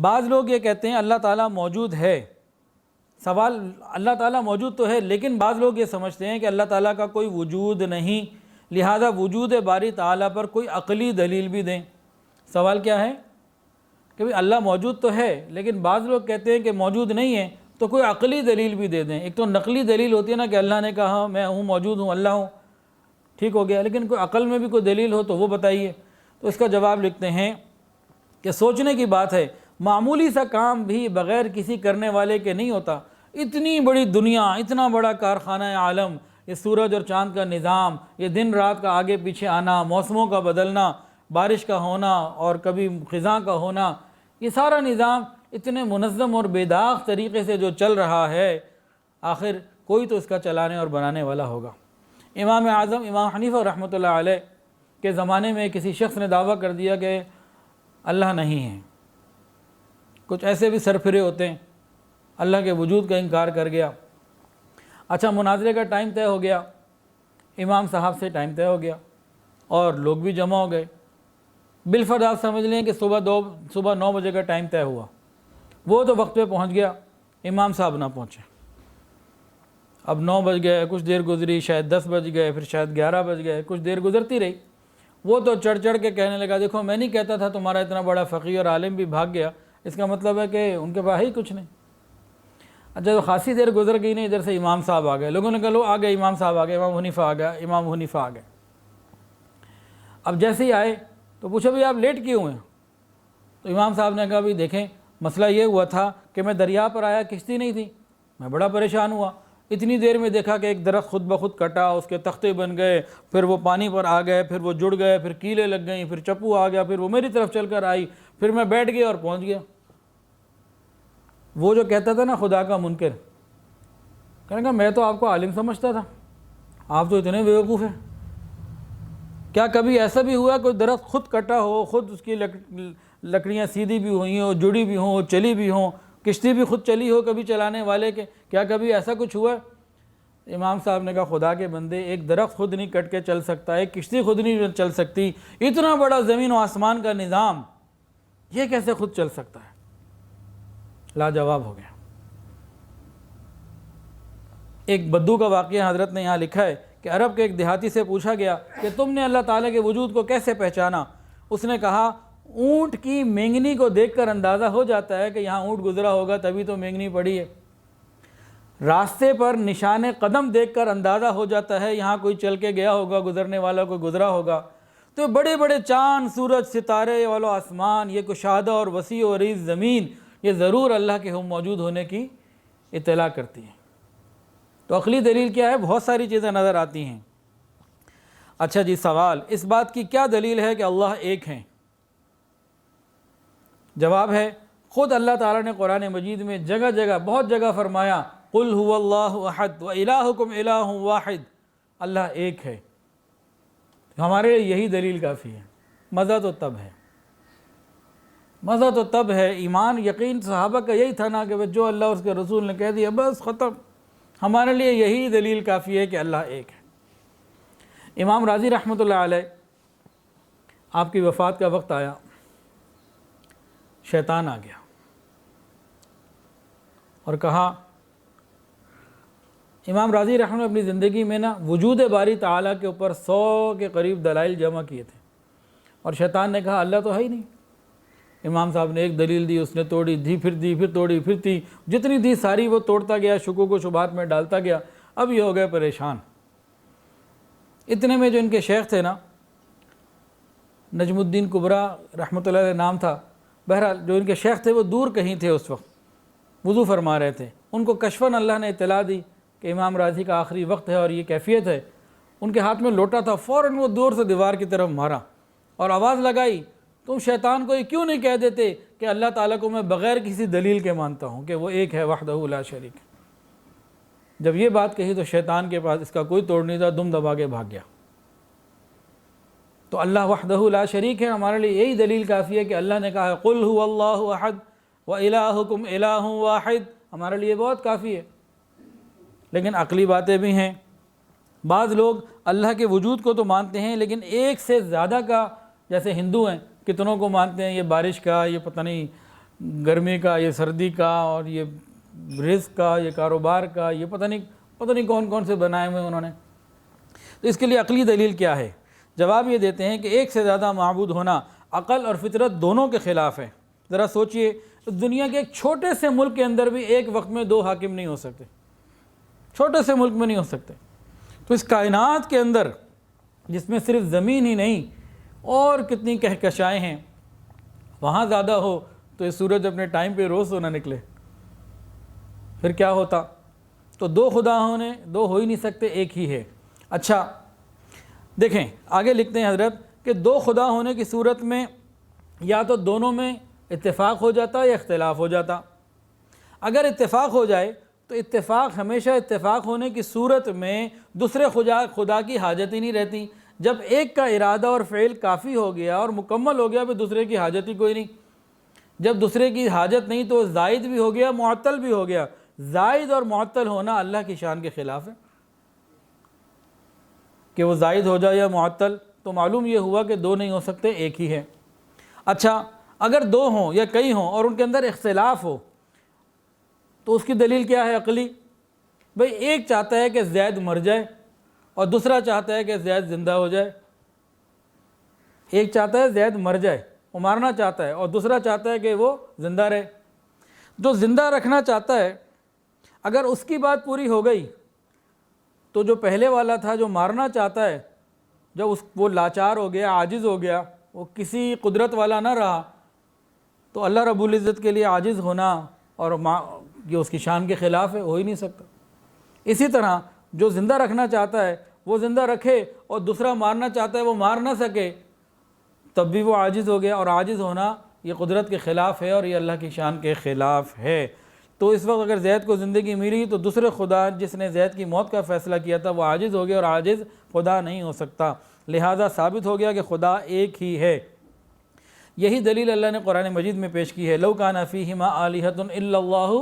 بعض لوگ یہ کہتے ہیں اللہ تعالیٰ موجود ہے، سوال اللہ تعالیٰ موجود تو ہے، لیکن بعض لوگ یہ سمجھتے ہیں کہ اللہ تعالیٰ کا کوئی وجود نہیں، لہذا وجود باری تعالیٰ پر کوئی عقلی دلیل بھی دیں۔ سوال کیا ہے کہ بھئی اللہ موجود تو ہے، لیکن بعض لوگ کہتے ہیں کہ موجود نہیں ہے، تو کوئی عقلی دلیل بھی دے دیں۔ ایک تو نقلی دلیل ہوتی ہے نا کہ اللہ نے کہا میں ہوں، موجود ہوں، اللہ ہوں، ٹھیک ہو گیا، لیکن کوئی عقل میں بھی کوئی دلیل ہو تو وہ بتائیے۔ تو اس کا جواب لکھتے ہیں کہ سوچنے کی بات ہے، معمولی سا کام بھی بغیر کسی کرنے والے کے نہیں ہوتا۔ اتنی بڑی دنیا، اتنا بڑا کارخانہ عالم، یہ سورج اور چاند کا نظام، یہ دن رات کا آگے پیچھے آنا، موسموں کا بدلنا، بارش کا ہونا اور کبھی خزاں کا ہونا، یہ سارا نظام اتنے منظم اور بے داغ طریقے سے جو چل رہا ہے، آخر کوئی تو اس کا چلانے اور بنانے والا ہوگا۔ امام اعظم امام حنیفہ رحمۃ اللہ علیہ کے زمانے میں کسی شخص نے دعویٰ کر دیا کہ اللہ نہیں ہے۔ کچھ ایسے بھی سرفرے ہوتے ہیں، اللہ کے وجود کا انکار کر گیا۔ اچھا، مناظرے کا ٹائم طے ہو گیا، امام صاحب سے ٹائم طے ہو گیا اور لوگ بھی جمع ہو گئے۔ بالفرض آپ سمجھ لیں کہ صبح 9 بجے کا ٹائم طے ہوا، وہ تو وقت پہ پہنچ گیا، امام صاحب نہ پہنچے۔ اب 9 بج گئے، کچھ دیر گزری، شاید 10 بج گئے، پھر شاید 11 بج گئے، کچھ دیر گزرتی رہی۔ وہ تو چڑھ چڑھ کے کہنے لگا دیکھو میں نہیں کہتا تھا تمہارا اتنا بڑا فقیر اور عالم بھی بھاگ گیا، اس کا مطلب ہے کہ ان کے پاس ہی کچھ نہیں۔ اچھا، تو خاصی دیر گزر گئی نہیں، ادھر سے امام صاحب آ گئے، لوگوں نے کہا لو آ گئے، امام صاحب آ گئے، امام حنیفہ آ گیا، امام حنیفہ آ گئے۔ اب جیسے ہی آئے تو پوچھا بھئی آپ لیٹ کیوں ہیں؟ تو امام صاحب نے کہا بھئی دیکھیں مسئلہ یہ ہوا تھا کہ میں دریا پر آیا، کشتی نہیں تھی، میں بڑا پریشان ہوا، اتنی دیر میں دیکھا کہ ایک درخت خود بخود کٹا، اس کے تختے بن گئے، پھر وہ پانی پر آ گئے، پھر وہ جڑ گئے، پھر کیلیں لگ گئیں، پھر چپو آ گیا، پھر وہ میری طرف چل کر آئی، پھر میں بیٹھ گیا اور پہنچ گیا۔ وہ جو کہتا تھا نا خدا کا منکر، کہنے کا میں تو آپ کو عالم سمجھتا تھا، آپ تو اتنے بیوقوف ہیں۔ کیا کبھی ایسا بھی ہوا کوئی درخت خود کٹا ہو، خود اس کی لکڑیاں سیدھی بھی ہوئی ہوں، جڑی بھی ہوں، چلی بھی ہوں، کشتی بھی خود چلی ہو کبھی چلانے والے کے؟ کیا کبھی ایسا کچھ ہوا؟ امام صاحب نے کہا خدا کے بندے، ایک درخت خود نہیں کٹ کے چل سکتا، ایک کشتی خود نہیں چل سکتی، اتنا بڑا زمین و آسمان کا نظام یہ کیسے خود چل سکتا ہے؟ لاجواب ہو گیا۔ ایک بدو کا واقعہ حضرت نے یہاں لکھا ہے کہ عرب کے ایک دیہاتی سے پوچھا گیا کہ تم نے اللہ تعالیٰ کے وجود کو کیسے پہچانا؟ اس نے کہا اونٹ کی مینگنی کو دیکھ کر اندازہ ہو جاتا ہے کہ یہاں اونٹ گزرا ہوگا تبھی تو مینگنی پڑی ہے۔ راستے پر نشان قدم دیکھ کر اندازہ ہو جاتا ہے یہاں کوئی چل کے گیا ہوگا، گزرنے والا کوئی گزرا ہوگا۔ تو بڑے بڑے چاند، سورج، ستارے والا آسمان، یہ کشادہ اور وسیع و عریض زمین، یہ ضرور اللہ کے موجود ہونے کی اطلاع کرتی ہے۔ تو عقلی دلیل کیا ہے؟ بہت ساری چیزیں نظر آتی ہیں۔ اچھا جی، سوال اس بات کی کیا دلیل ہے کہ اللہ ایک ہیں؟ جواب ہے خود اللہ تعالیٰ نے قرآن مجید میں جگہ جگہ بہت جگہ فرمایا قل هو اللہ احد و الہکم الہ واحد، اللہ ایک ہے۔ ہمارے لیے یہی دلیل کافی ہے۔ مزہ تو تب ہے، مزہ تو تب ہے، ایمان یقین صحابہ کا یہی تھا نا کہ جو اللہ اور اس کے رسول نے کہہ دیا بس ختم۔ ہمارے لیے یہی دلیل کافی ہے کہ اللہ ایک ہے۔ امام راضی رحمۃ اللہ علیہ، آپ کی وفات کا وقت آیا، شیطان آ گیا اور کہا، امام راضی رحمۃ اللہ اپنی زندگی میں نا وجود باری تعالیٰ کے اوپر 100 کے قریب دلائل جمع کیے تھے، اور شیطان نے کہا اللہ تو ہے ہی نہیں۔ امام صاحب نے ایک دلیل دی، اس نے توڑی، دی پھر توڑی، پھر تھی، جتنی تھی ساری وہ توڑتا گیا، شکوک و شبہات میں ڈالتا گیا۔ اب یہ ہو گئے پریشان۔ اتنے میں جو ان کے شیخ تھے نا، نجم الدین کبریٰ رحمۃ اللہ علیہ نام تھا، بہرحال جو ان کے شیخ تھے وہ دور کہیں تھے، اس وقت وضو فرما رہے تھے۔ ان کو کشفاً اللہ نے اطلاع دی کہ امام راضی کا آخری وقت ہے اور یہ کیفیت ہے۔ ان کے ہاتھ میں لوٹا تھا، فوراً وہ دور سے دیوار کی طرف مارا اور آواز لگائی، تم شیطان کو یہ کیوں نہیں کہہ دیتے کہ اللہ تعالیٰ کو میں بغیر کسی دلیل کے مانتا ہوں کہ وہ ایک ہے، وحدہ لا شریک ہے۔ جب یہ بات کہی تو شیطان کے پاس اس کا کوئی توڑ نہیں تھا، دم دبا کے بھاگ گیا۔ تو اللہ وحدہ لا شریک ہے، ہمارے لیے یہی دلیل کافی ہے کہ اللہ نے کہا ہے قل هو اللہ احد و الہکم الہ واحد، ہمارے لیے بہت کافی ہے۔ لیکن عقلی باتیں بھی ہیں۔ بعض لوگ اللہ کے وجود کو تو مانتے ہیں لیکن ایک سے زیادہ کا، جیسے ہندو ہیں، کتنوں کو مانتے ہیں، یہ بارش کا، یہ پتہ نہیں گرمی کا، یہ سردی کا، اور یہ رزق کا، یہ کاروبار کا، یہ پتہ نہیں کون کون سے بنائے ہوئے انہوں نے۔ تو اس کے لیے عقلی دلیل کیا ہے؟ جواب یہ دیتے ہیں کہ ایک سے زیادہ معبود ہونا عقل اور فطرت دونوں کے خلاف ہے۔ ذرا سوچئے، دنیا کے ایک چھوٹے سے ملک کے اندر بھی ایک وقت میں 2 حاکم نہیں ہو سکتے، چھوٹے سے ملک میں نہیں ہو سکتے۔ تو اس کائنات کے اندر، جس میں صرف زمین ہی نہیں اور کتنی کہکشائیں ہیں، وہاں زیادہ ہو تو یہ سورج اپنے ٹائم پہ روز تو نہ نکلے، پھر کیا ہوتا؟ تو 2 خدا ہونے، 2 ہو ہی نہیں سکتے، ایک ہی ہے۔ اچھا دیکھیں آگے لکھتے ہیں حضرت کہ 2 خدا ہونے کی صورت میں یا تو دونوں میں اتفاق ہو جاتا یا اختلاف ہو جاتا۔ اگر اتفاق ہو جائے تو اتفاق ہمیشہ اتفاق ہونے کی صورت میں دوسرے خدا کی حاجت ہی نہیں رہتی۔ جب ایک کا ارادہ اور فعل کافی ہو گیا اور مکمل ہو گیا، پھر دوسرے کی حاجت ہی کوئی نہیں۔ جب دوسرے کی حاجت نہیں تو زائد بھی ہو گیا، معطل بھی ہو گیا۔ زائد اور معطل ہونا اللہ کی شان کے خلاف ہے کہ وہ زائد ہو جائے یا معطل، تو معلوم یہ ہوا کہ 2 نہیں ہو سکتے، ایک ہی ہے۔ اچھا اگر 2 ہوں یا کئی ہوں اور ان کے اندر اختلاف ہو تو اس کی دلیل کیا ہے عقلی؟ بھئی ایک چاہتا ہے کہ زید مر جائے اور دوسرا چاہتا ہے کہ زید زندہ ہو جائے۔ ایک چاہتا ہے زید مر جائے، وہ مارنا چاہتا ہے، اور دوسرا چاہتا ہے کہ وہ زندہ رہے۔ جو زندہ رکھنا چاہتا ہے اگر اس کی بات پوری ہو گئی تو جو پہلے والا تھا جو مارنا چاہتا ہے، جب وہ لاچار ہو گیا، عاجز ہو گیا، وہ کسی قدرت والا نہ رہا، تو اللہ رب العزت کے لیے عاجز ہونا اور یہ اس کی شان کے خلاف ہے، ہو ہی نہیں سکتا۔ اسی طرح جو زندہ رکھنا چاہتا ہے وہ زندہ رکھے اور دوسرا مارنا چاہتا ہے وہ مار نہ سکے، تب بھی وہ عاجز ہو گیا، اور عاجز ہونا یہ قدرت کے خلاف ہے اور یہ اللہ کی شان کے خلاف ہے۔ تو اس وقت اگر زید کو زندگی ملی تو دوسرے خدا جس نے زید کی موت کا فیصلہ کیا تھا وہ عاجز ہو گیا، اور عاجز خدا نہیں ہو سکتا۔ لہذا ثابت ہو گیا کہ خدا ایک ہی ہے۔ یہی دلیل اللہ نے قرآن مجید میں پیش کی ہے، لو کان فیہما آلہۃ الا اللہ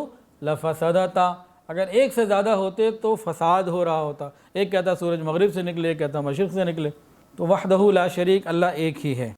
لفسدتا، اگر ایک سے زیادہ ہوتے تو فساد ہو رہا ہوتا۔ ایک کہتا سورج مغرب سے نکلے، ایک کہتا مشرق سے نکلے۔ تو وحدہ لا شریک، اللہ ایک ہی ہے۔